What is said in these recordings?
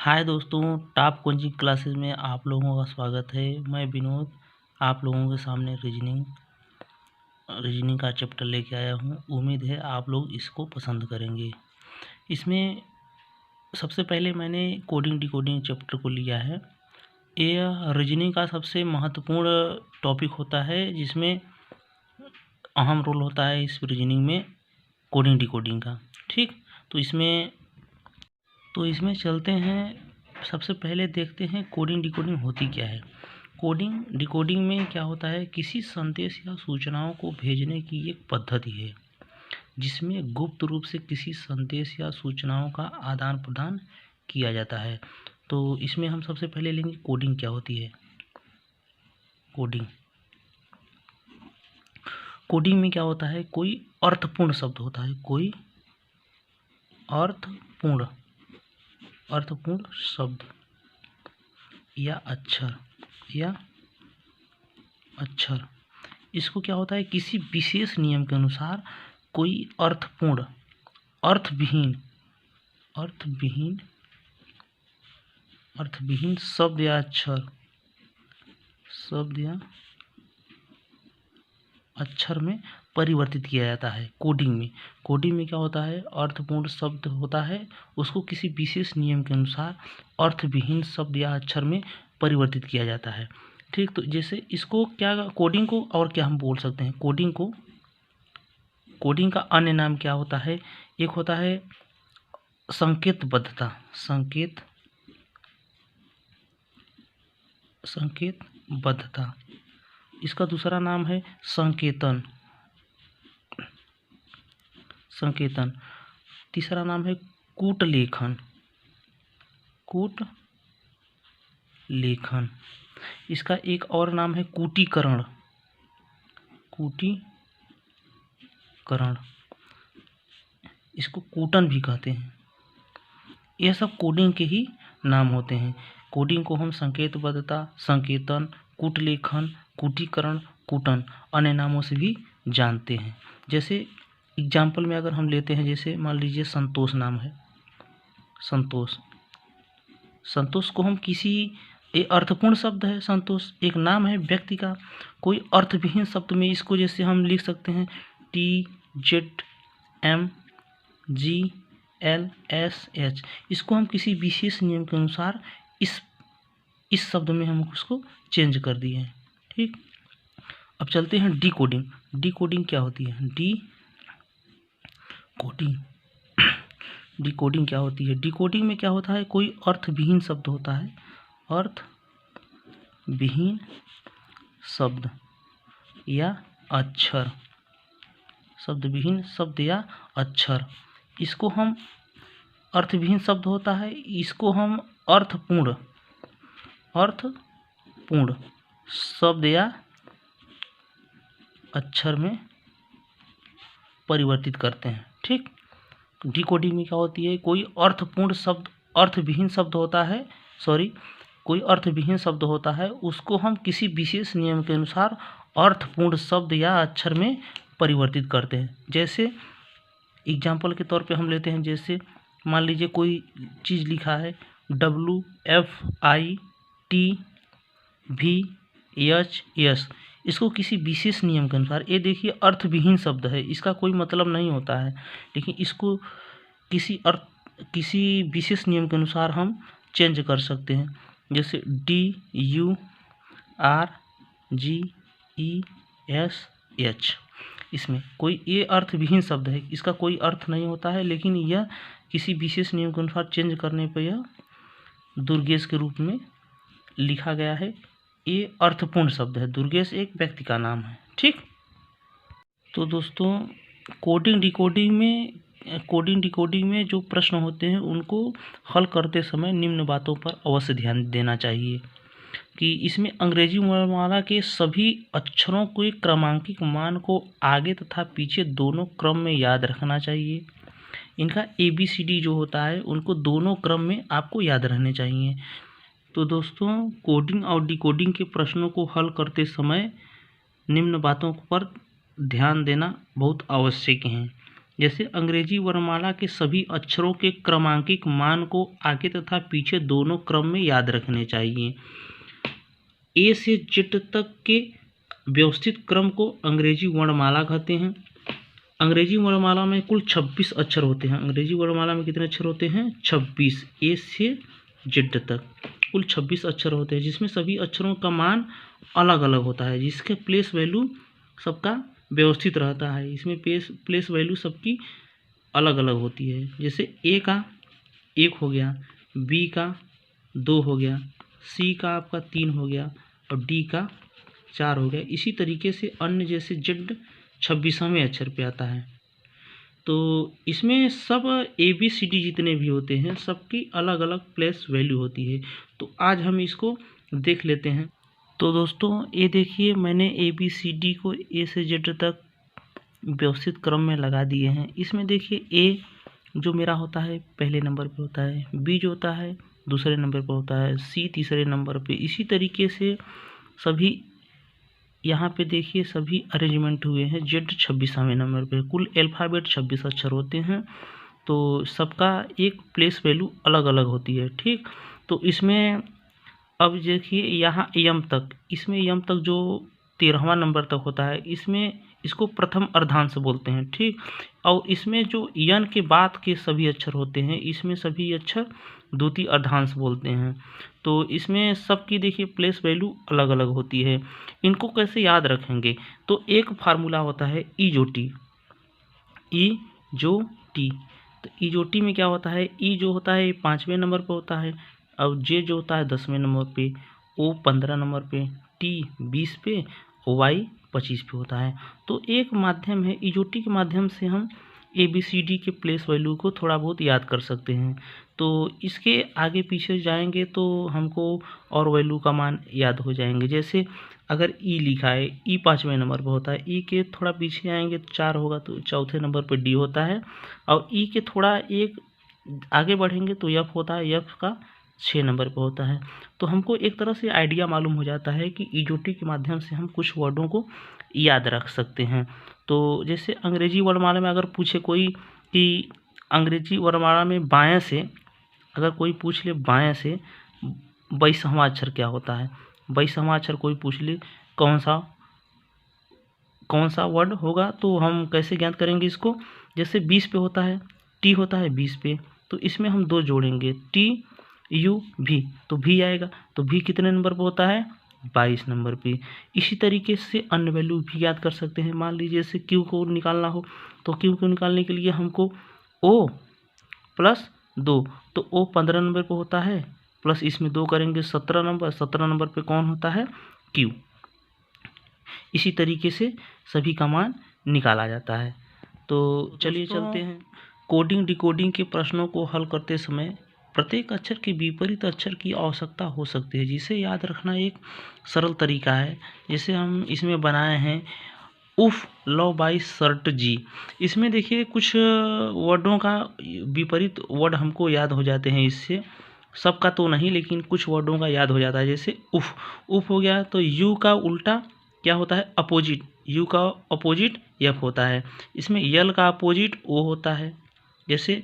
हाय दोस्तों, top coaching classes में आप लोगों का स्वागत है। मैं विनोद आप लोगों के सामने रीजनिंग का चैप्टर लेके आया हूँ। उम्मीद है आप लोग इसको पसंद करेंगे। इसमें सबसे पहले मैंने कोडिंग डिकोडिंग चैप्टर को लिया है। ये रीजनिंग का सबसे महत्वपूर्ण टॉपिक होता है, जिसमें अहम रोल होता है इस रीजनिंग में कोडिंग डिकोडिंग का। ठीक, तो इसमें चलते हैं। सबसे पहले देखते हैं कोडिंग डिकोडिंग होती क्या है। कोडिंग डिकोडिंग में क्या होता है, किसी संदेश या सूचनाओं को भेजने की एक पद्धति है जिसमें गुप्त रूप से किसी संदेश या सूचनाओं का आदान प्रदान किया जाता है। तो इसमें हम सबसे पहले लेंगे कोडिंग क्या होती है। कोडिंग में क्या होता है, कोई अर्थपूर्ण शब्द होता है, कोई अर्थपूर्ण शब्द या अक्षर इसको क्या होता है, किसी विशेष नियम के अनुसार कोई अर्थपूर्ण अर्थविहीन शब्द या अक्षर में परिवर्तित किया जाता है। कोडिंग में क्या होता है, अर्थपूर्ण शब्द होता है, उसको किसी विशेष नियम के अनुसार अर्थविहीन शब्द या अक्षर में परिवर्तित किया जाता है। ठीक, तो जैसे इसको कोडिंग को और क्या हम बोल सकते हैं। कोडिंग का अन्य नाम क्या होता है, एक होता है संकेतबद्धता। इसका दूसरा नाम है संकेतन। तीसरा नाम है कूटलेखन। इसका एक और नाम है कूटीकरण। इसको कूटन भी कहते हैं। यह सब कोडिंग के ही नाम होते हैं। कोडिंग को हम संकेतबद्धता, संकेतन, कूटलेखन, कूटीकरण, कूटन अन्य नामों से भी जानते हैं। जैसे एग्जाम्पल में अगर हम लेते हैं, जैसे मान लीजिए संतोष नाम है। संतोष को हम ये अर्थपूर्ण शब्द है। संतोष एक नाम है व्यक्ति का। कोई अर्थविहीन शब्द में इसको जैसे हम लिख सकते हैं TZMGLSH। इसको हम किसी विशेष नियम के अनुसार इस शब्द में हम उसको चेंज कर दिए हैं। ठीक, अब चलते हैं डिकोडिंग क्या होती है। डिकोडिंग क्या होती है। डिकोडिंग में क्या होता है, कोई अर्थविहीन शब्द होता है, अर्थविहीन शब्द या अक्षर। इसको हम अर्थविहीन शब्द होता है, इसको हम अर्थपूर्ण शब्द या अक्षर में परिवर्तित करते हैं। ठीक, डिकोडिंग में क्या होती है, कोई अर्थविहीन शब्द होता है, उसको हम किसी विशेष नियम के अनुसार अर्थपूर्ण शब्द या अक्षर में परिवर्तित करते हैं। जैसे एग्जाम्पल के तौर पे हम लेते हैं, जैसे मान लीजिए कोई चीज़ लिखा है WFITVHS। इसको किसी विशेष नियम के अनुसार, ये देखिए अर्थविहीन शब्द है, इसका कोई मतलब नहीं होता है, लेकिन इसको किसी विशेष नियम के अनुसार हम चेंज कर सकते हैं। जैसे DURGESH। इसमें कोई ये अर्थविहीन शब्द है, इसका कोई अर्थ नहीं होता है, लेकिन यह किसी विशेष नियम के अनुसार चेंज करने पर यह दुर्गेश के रूप में लिखा गया है। ये अर्थपूर्ण शब्द है। दुर्गेश एक व्यक्ति का नाम है। ठीक, तो दोस्तों कोडिंग डिकोडिंग में जो प्रश्न होते हैं उनको हल करते समय निम्न बातों पर अवश्य ध्यान देना चाहिए कि इसमें अंग्रेजी वर्णमाला के सभी अक्षरों के क्रमांकित मान को आगे तथा पीछे दोनों क्रम में याद रखना चाहिए। इनका ABCD जो होता है उनको दोनों क्रम में आपको याद रहने चाहिए। तो दोस्तों कोडिंग और डिकोडिंग के प्रश्नों को हल करते समय निम्न बातों पर ध्यान देना बहुत आवश्यक है। जैसे अंग्रेजी वर्णमाला के सभी अक्षरों के क्रमांकित मान को आगे तथा पीछे दोनों क्रम में याद रखने चाहिए। ए से जेड तक के व्यवस्थित क्रम को अंग्रेजी वर्णमाला कहते हैं। अंग्रेजी वर्णमाला में कुल 26 अक्षर होते हैं। अंग्रेजी वर्णमाला में कितने अक्षर होते हैं? 26। ए से जेड तक कुल 26 अक्षर होते हैं, जिसमें सभी अक्षरों का मान अलग अलग होता है, जिसके प्लेस वैल्यू सबका व्यवस्थित रहता है। इसमें प्लेस वैल्यू सबकी अलग अलग होती है। जैसे ए का 1 हो गया, बी का 2 हो गया, सी का आपका 3 हो गया और डी का 4 हो गया। इसी तरीके से अन्य जैसे जेड 26वें अक्षर पे आता है। तो इसमें सब ABCD जितने भी होते हैं सबकी अलग अलग प्लेस वैल्यू होती है। तो आज हम इसको देख लेते हैं। तो दोस्तों ये देखिए, मैंने ABCD को A से Z तक व्यवस्थित क्रम में लगा दिए हैं। इसमें देखिए A जो मेरा होता है पहले नंबर पे होता है, B जो होता है दूसरे नंबर पे होता है, C तीसरे नंबर पे। इसी तरीके से सभी यहाँ पे देखिए सभी अरेंजमेंट हुए हैं। Z 26वें नंबर पे। कुल अल्फ़ाबेट 26 अक्षर होते हैं, तो सबका एक प्लेस वैल्यू अलग अलग होती है। ठीक, तो इसमें अब देखिए यहाँ यम तक, इसमें यम तक जो 13वां नंबर तक होता है, इसमें इसको प्रथम अर्धांश बोलते हैं। ठीक, और इसमें जो यन के बाद के सभी अक्षर होते हैं, इसमें सभी अक्षर द्वितीय अर्धांश बोलते हैं। तो इसमें सबकी देखिए प्लेस वैल्यू अलग अलग होती है। इनको कैसे याद रखेंगे? तो एक फार्मूला होता है ई जो टी। तो ई जो टी में क्या होता है? ई जो होता है 5वें नंबर पे होता है, और जे जो होता है 10वें नंबर पे, ओ 15 नंबर पे, टी 20 पे, वाई 25 पे होता है। तो एक माध्यम है, ई जो टी के माध्यम से हम ABCD के प्लेस वैल्यू को थोड़ा बहुत याद कर सकते हैं। तो इसके आगे पीछे जाएंगे तो हमको और वैल्यू का मान याद हो जाएंगे। जैसे अगर ई लिखा है, ई 5वें नंबर पर होता है, ई के थोड़ा पीछे आएंगे तो 4 होगा, तो चौथे नंबर पर डी होता है, और ई के थोड़ा एक आगे बढ़ेंगे तो एफ होता है, एफ का 6 नंबर पर होता है। तो हमको एक तरह से आइडिया मालूम हो जाता है कि ईजोटी के माध्यम से हम कुछ वर्डों को याद रख सकते हैं। तो जैसे अंग्रेजी वर्णमाला में अगर पूछे कोई कि अंग्रेजी वर्णमाला में बाएं से, अगर कोई पूछ ले बाएं से 22वां अक्षर क्या होता है, 22वां अक्षर कोई पूछ ले कौन सा वर्ड होगा, तो हम कैसे ज्ञात करेंगे इसको? जैसे 20 पे होता है, टी होता है 20 पे, तो इसमें हम 2 जोड़ेंगे, टी यू भी, तो भी आएगा। तो भी कितने नंबर पे होता है? 22 नंबर पे। इसी तरीके से अन्य वैल्यू भी याद कर सकते हैं। मान लीजिए जैसे क्यू को निकालना हो, तो क्यू को निकालने के लिए हमको ओ प्लस 2, तो ओ 15 नंबर पे होता है, प्लस इसमें 2 करेंगे 17 नंबर, 17 नंबर पे कौन होता है? क्यू। इसी तरीके से सभी का मान निकाला जाता है। तो चलिए चलते हैं। कोडिंग डिकोडिंग के प्रश्नों को हल करते समय प्रत्येक अक्षर के विपरीत अक्षर की आवश्यकता हो सकती है, जिसे याद रखना एक सरल तरीका है। जैसे हम इसमें बनाए हैं उफ लो बाई शर्ट जी। इसमें देखिए कुछ वर्डों का विपरीत वर्ड हमको याद हो जाते हैं इससे, सबका तो नहीं लेकिन कुछ वर्डों का याद हो जाता है। जैसे उफ हो गया, तो यू का उल्टा क्या होता है? अपोजिट। यू का अपोजिट एफ होता है। इसमें यल का अपोजिट ओ होता है। जैसे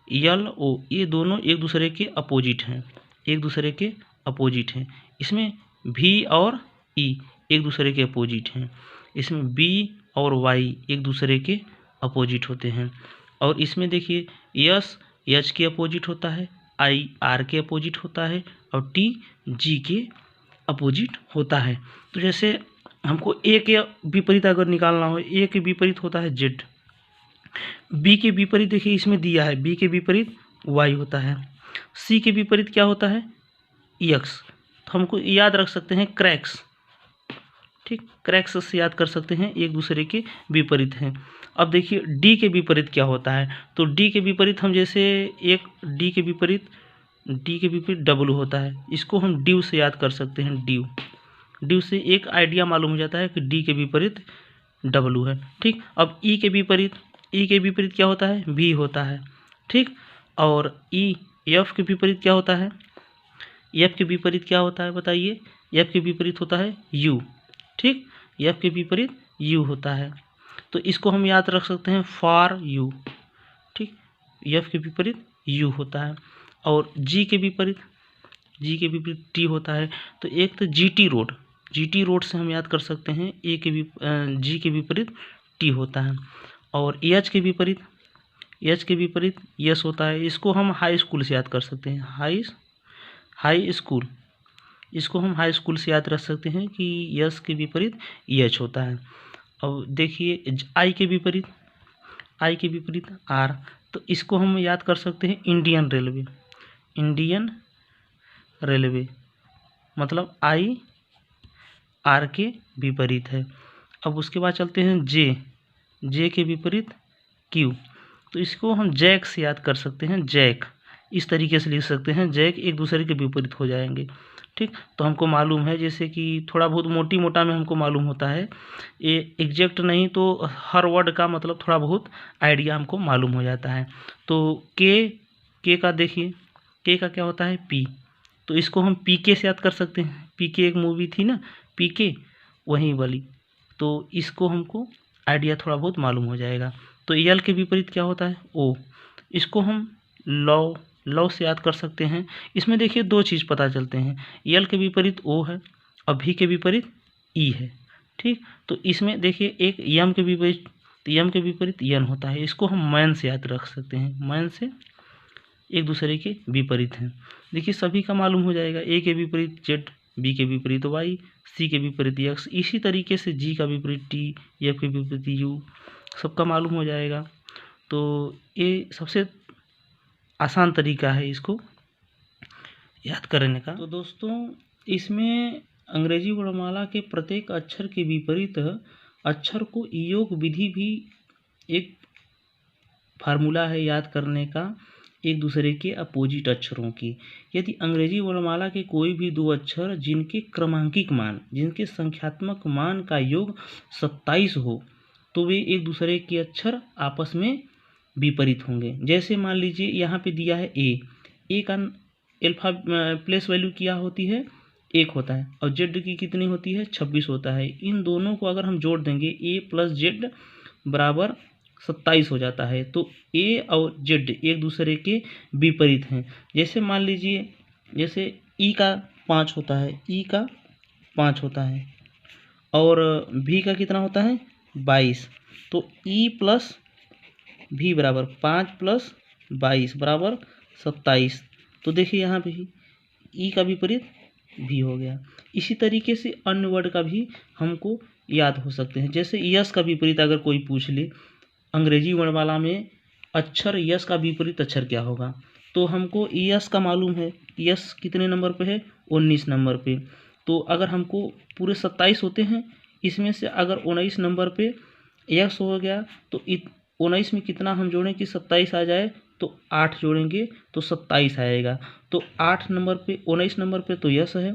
यल ओ, ये दोनों एक दूसरे के अपोजिट हैं, एक दूसरे के अपोजिट हैं। इसमें भी और ई एक दूसरे के अपोजिट हैं। इसमें बी और वाई एक दूसरे के अपोजिट होते हैं। और इसमें देखिए यस एच के अपोजिट होता है, आई आर के अपोजिट होता है, और टी जी के अपोजिट होता है। तो जैसे हमको ए के विपरीत अगर निकालना हो, ए के विपरीत होता है जेड, बी के विपरीत देखिए इसमें दिया है, बी के विपरीत वाई होता है, सी के विपरीत क्या होता है? एक्स। तो हमको याद रख सकते हैं क्रैक्स। ठीक, क्रैक्स से याद कर सकते हैं, एक दूसरे के विपरीत हैं। अब देखिए डी के विपरीत क्या होता है, तो डी के विपरीत हम जैसे एक डी के विपरीत डब्लू होता है, इसको हम ड्यू से याद कर सकते हैं। ड्यू से एक आइडिया मालूम हो जाता है कि डी के विपरीत डब्लू है। ठीक, अब ई के विपरीत क्या होता है? बी होता है। ठीक, और एफ के विपरीत क्या होता है? एफ के विपरीत क्या होता है बताइए? एफ के विपरीत होता है यू। ठीक, एफ के विपरीत यू होता है। तो इसको हम याद रख सकते हैं फॉर यू, ठीक। एफ के विपरीत यू होता है, और जी के विपरीत टी होता है। तो एक तो जीटी रोड से हम याद कर सकते हैं जी के विपरीत टी होता है, और एच के विपरीत यस होता है। इसको हम हाई स्कूल से याद कर सकते हैं, हाई स्कूल, इसको हम हाई स्कूल से याद रख सकते हैं कि यस के विपरीत एच होता है। अब देखिए आई के विपरीत आर, तो इसको हम याद कर सकते हैं इंडियन रेलवे, मतलब आई आर के विपरीत है। अब उसके बाद चलते हैं जे के विपरीत क्यू, तो इसको हम जैक से याद कर सकते हैं, जैक इस तरीके से लिख सकते हैं, जैक एक दूसरे के विपरीत हो जाएंगे, ठीक। तो हमको मालूम है, जैसे कि थोड़ा बहुत मोटा में हमको मालूम होता है, ये एग्जैक्ट नहीं तो हर वर्ड का मतलब थोड़ा बहुत आइडिया हमको मालूम हो जाता है। तो के का देखिए, के का क्या होता है पी, तो इसको हम पीके से याद कर सकते हैं, पीके एक मूवी थी ना, पीके वहीं वाली, तो इसको हमको आइडिया थोड़ा बहुत मालूम हो जाएगा। तो यल के विपरीत क्या होता है ओ, इसको हम लव से याद कर सकते हैं। इसमें देखिए दो चीज़ पता चलते हैं, यल के विपरीत ओ है और भी के विपरीत ई है, ठीक। तो इसमें देखिए एक यम के विपरीत यन होता है, इसको हम मैन से याद रख सकते हैं, मैन से एक दूसरे के विपरीत हैं। देखिए सभी का मालूम हो जाएगा, ए के विपरीत जेड, बी के विपरीत वाई, सी के विपरीत एक्स, इसी तरीके से जी का विपरीत टी, एफ के विपरीत यू, सबका मालूम हो जाएगा। तो ये सबसे आसान तरीका है इसको याद करने का। तो दोस्तों इसमें अंग्रेजी वर्णमाला के प्रत्येक अक्षर के विपरीत अक्षर को योग विधि भी एक फार्मूला है याद करने का, एक दूसरे के अपोजिट अक्षरों की। यदि अंग्रेजी वर्णमाला के कोई भी दो अक्षर जिनके संख्यात्मक मान का योग 27 हो, तो वे एक दूसरे के अक्षर आपस में विपरीत होंगे। जैसे मान लीजिए यहाँ पे दिया है ए का अल्फा प्लेस वैल्यू क्या होती है 1 होता है, और जेड की कितनी होती है 26 होता है। इन दोनों को अगर हम जोड़ देंगे ए प्लस जेड बराबर 27 हो जाता है। तो ए और जेड एक दूसरे के विपरीत हैं। जैसे मान लीजिए, जैसे ई का 5 होता है और भी का कितना होता है 22, तो ई प्लस भी बराबर 5 प्लस 22 बराबर 27। तो देखिए यहाँ पे ई का विपरीत भी हो गया। इसी तरीके से अन्य वर्ड का भी हमको याद हो सकते हैं। जैसे यस का विपरीत अगर कोई पूछ ले, अंग्रेजी वर्णमाला में अक्षर यस का विपरीत अक्षर क्या होगा, तो हमको यस का मालूम है, यस कितने नंबर पे है 19 नंबर पे। तो अगर हमको पूरे 27 होते हैं, इसमें से अगर 19 नंबर पे यस हो गया, तो 19 में कितना हम जोड़ें कि 27 आ जाए, तो 8 जोड़ेंगे तो 27 आएगा। तो 8 नंबर पे 19 नंबर पे तो यस है,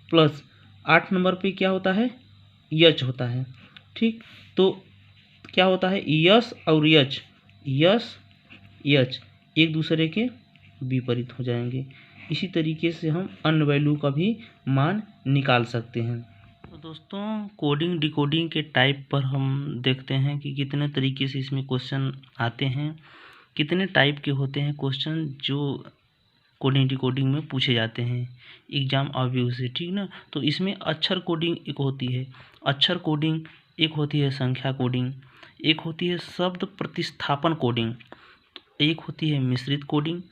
प्लस 8 नंबर पे क्या होता है यच होता है, ठीक। तो क्या होता है यस और यच एक दूसरे के विपरीत हो जाएंगे। इसी तरीके से हम अन्य वैल्यू का भी मान निकाल सकते हैं। तो दोस्तों कोडिंग डिकोडिंग के टाइप पर हम देखते हैं कि कितने तरीके से इसमें क्वेश्चन आते हैं, कितने टाइप के होते हैं क्वेश्चन जो कोडिंग डिकोडिंग में पूछे जाते हैं एग्जाम ऑब्वियस से, ठीक ना। तो इसमें अक्षर कोडिंग एक होती है, एक होती है संख्या कोडिंग, एक होती है शब्द प्रतिस्थापन कोडिंग, एक होती है मिश्रित कोडिंग,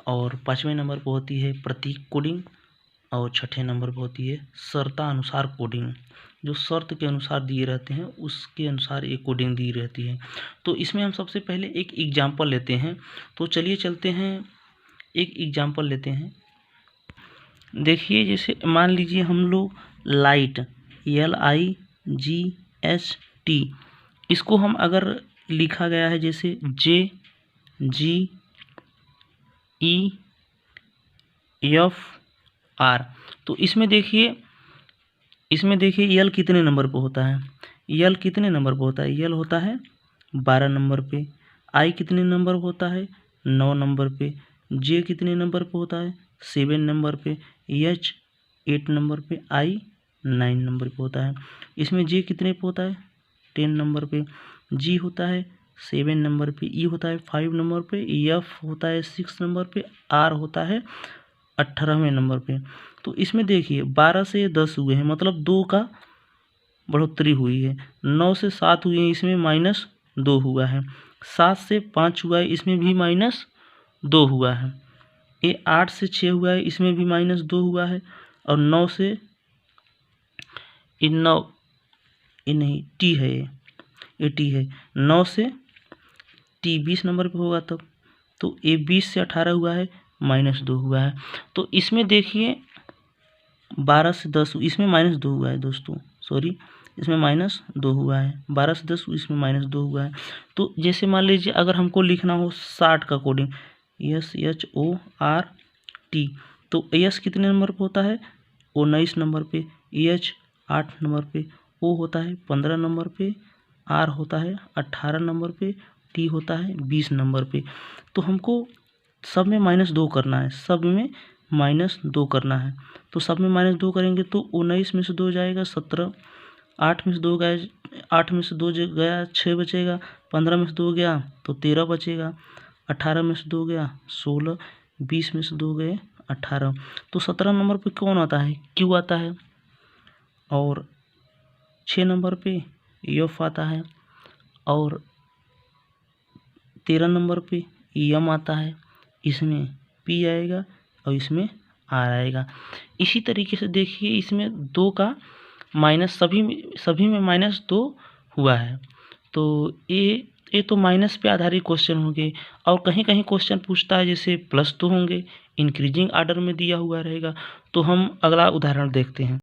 और 5वें नंबर पर होती है प्रतीक कोडिंग, और 6ठे नंबर पर होती है शर्तानुसार कोडिंग। जो शर्त के अनुसार दिए रहते हैं उसके अनुसार एक कोडिंग दी रहती है। तो इसमें हम सबसे पहले एक एग्जाम्पल लेते हैं। तो चलिए चलते हैं, एक एग्जाम्पल लेते हैं। देखिए जैसे मान लीजिए हम लोग लाइट LIGHT, इसको हम अगर लिखा गया है जैसे JGEFR, तो इसमें देखिए यल कितने नंबर पर होता है, यल होता है 12 नंबर पे। आई कितने नंबर पर होता है 9 नंबर पे। जे कितने नंबर पे होता है 7 नंबर पे। एच 8 नंबर पे। आई 9 नंबर पे होता है। इसमें जे कितने पे होता है 10 नंबर पे। जी होता है 7 नंबर पे, ई होता है 5 नंबर पे, एफ होता है 6 नंबर पे, आर होता है 18वें नंबर पे। तो इसमें देखिए 12 से 10 हुए हैं, मतलब 2 का बढ़ोतरी हुई है। 9 से 7 हुए हैं, इसमें -2 हुआ है। 7 से 5 हुआ है, इसमें भी -2 हुआ है। ये 8 से 6 हुआ है, इसमें भी -2 हुआ है। और 9 से ये 9 ये नहीं टी है, ये टी है। 9 से टी 20 नंबर पे होगा तब, तो ये 20 से 18 हुआ है, -2 हुआ है। तो इसमें देखिए 12 से 10 इसमें -2 हुआ है दोस्तों, सॉरी इसमें -2 हुआ है। 12 से 10 इसमें -2 हुआ है। तो जैसे मान लीजिए अगर हमको लिखना हो 60 का कोडिंग, SHORT, तो एस कितने नंबर पे होता है? 19 नंबर पे, एच 8 नंबर पे, ओ होता है 15 नंबर पे, आर होता है 18 नंबर पे, टी होता है 20 नंबर पे। तो हमको सब में -2 करना है, सब में -2 करना है। तो सब में -2 करेंगे तो 19 में से 2 जाएगा 17, 8 में से 2 गए, 8 में से 2 गया 6 बचेगा, 15 में से 2 गया तो 13 बचेगा, 18 में से 2 गया 16, 20 में से 2 गए 18। तो 17 नंबर पे कौन आता है? क्यू आता है। और 6 नंबर पे एफ आता है। और 13 नंबर पे एम आता है। इसमें पी आएगा और इसमें आर आएगा। इसी तरीके से देखिए इसमें 2 का माइनस सभी में -2 हुआ है। तो ये तो माइनस पे आधारित क्वेश्चन होंगे। और कहीं कहीं क्वेश्चन पूछता है जैसे प्लस तो होंगे, इंक्रीजिंग आर्डर में दिया हुआ रहेगा। तो हम अगला उदाहरण देखते हैं।